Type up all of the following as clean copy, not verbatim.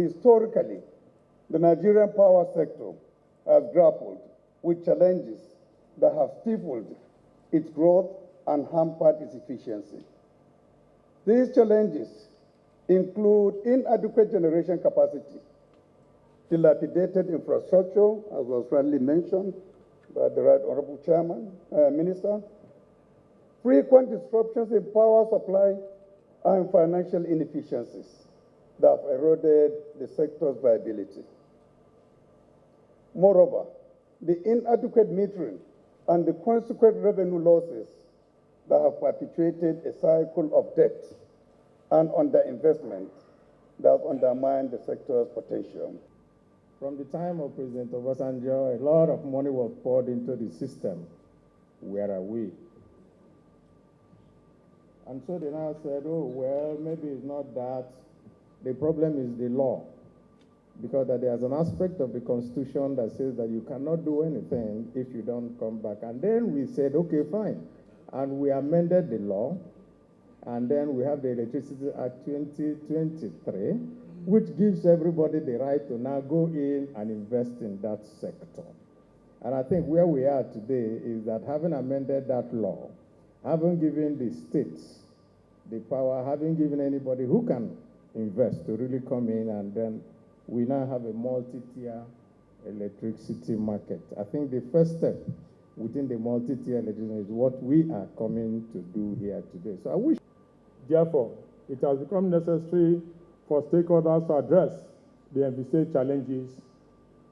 Historically, the Nigerian power sector has grappled with challenges that have stifled its growth and hampered its efficiency. These challenges include inadequate generation capacity, dilapidated infrastructure, as was rightly mentioned by the Right Honorable Chairman, Minister, frequent disruptions in power supply, and financial inefficiencies that have eroded the sector's viability. Moreover, the inadequate metering and the consequent revenue losses that have perpetuated a cycle of debt and underinvestment that have undermined the sector's potential. From the time of President Obasanjo, a lot of money was poured into the system. Where are we? And so they now said, oh, well, maybe it's not that. The problem is the law. Because there's an aspect of the Constitution that says that you cannot do anything if you don't come back. And then we said, okay, fine. And we amended the law. And then we have the Electricity Act 2023, which gives everybody the right to now go in and invest in that sector. And I think where we are today is that having amended that law, having given the states the power, having given anybody who can invest to really come in, and then we now have a multi-tier electricity market. I think the first step within the multi-tier electricity is what we are coming to do here today. So I wish. Therefore, it has become necessary for stakeholders to address the envisaged challenges,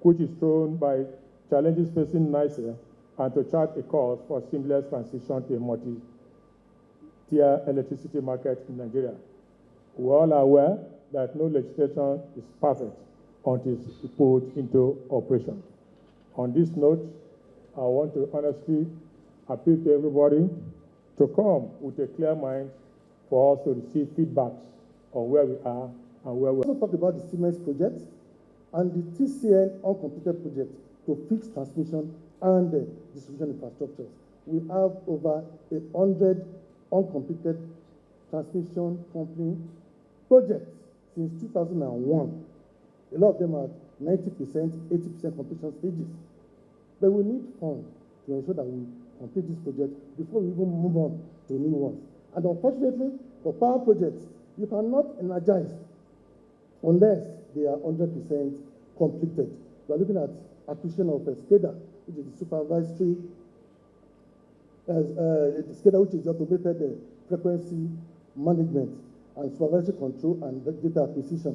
which is thrown by challenges facing NICE, and to chart a course for seamless transition to a multi-tier electricity market in Nigeria. We all are aware that no legislation is perfect until it's put into operation. On this note, I want to honestly appeal to everybody to come with a clear mind for us to receive feedbacks on where we are and where we are. We also talked about the Siemens project and the TCN uncompleted project to fix transmission and distribution infrastructures. We have over 100 uncompleted transmission company projects since 2001. A lot of them are 90%, 80% completion stages. But we need funds to ensure that we complete this project before we even move on to new ones. And unfortunately, for power projects, you cannot energize unless they are 100% completed. We are looking at acquisition of SCADA, which is the supervisory, SCADA, which is the automated frequency management and supervisory control and data acquisition.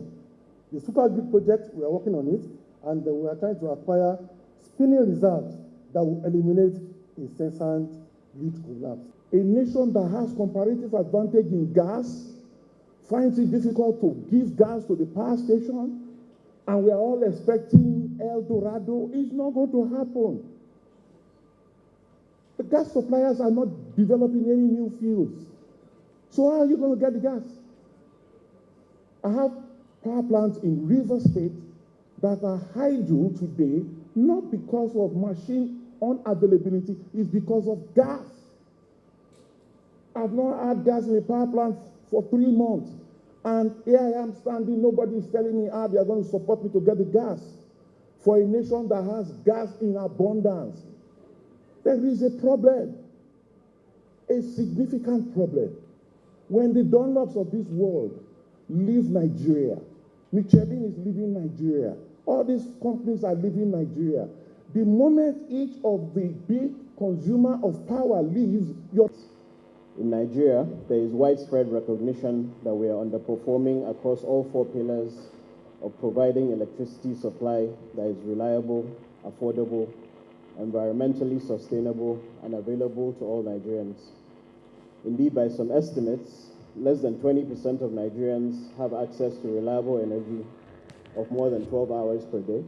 The supergrid project, we are working on it, and we are trying to acquire spinning reserves that will eliminate incessant grid collapse. A nation that has comparative advantage in gas finds it difficult to give gas to the power station, and we are all expecting El Dorado. It's not going to happen. The gas suppliers are not developing any new fields. So how are you going to get the gas? I have power plants in River State that are idle today, not because of machine unavailability, it's because of gas. I've not had gas in a power plant for 3 months. And here I am standing, nobody is telling me how they are going to support me to get the gas. For a nation that has gas in abundance, there is a problem, a significant problem. When the Dunlops of this world leave Nigeria, Michelin is leaving Nigeria, all these companies are leaving Nigeria. The moment each of the big consumer of power leaves, in Nigeria, there is widespread recognition that we are underperforming across all 4 pillars of providing electricity supply that is reliable, affordable, environmentally sustainable, and available to all Nigerians. Indeed, by some estimates, less than 20% of Nigerians have access to reliable energy of more than 12 hours per day.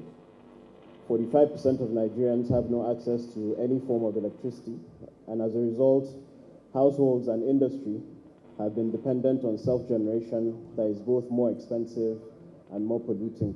45% of Nigerians have no access to any form of electricity, and as a result, households and industry have been dependent on self-generation that is both more expensive and more polluting.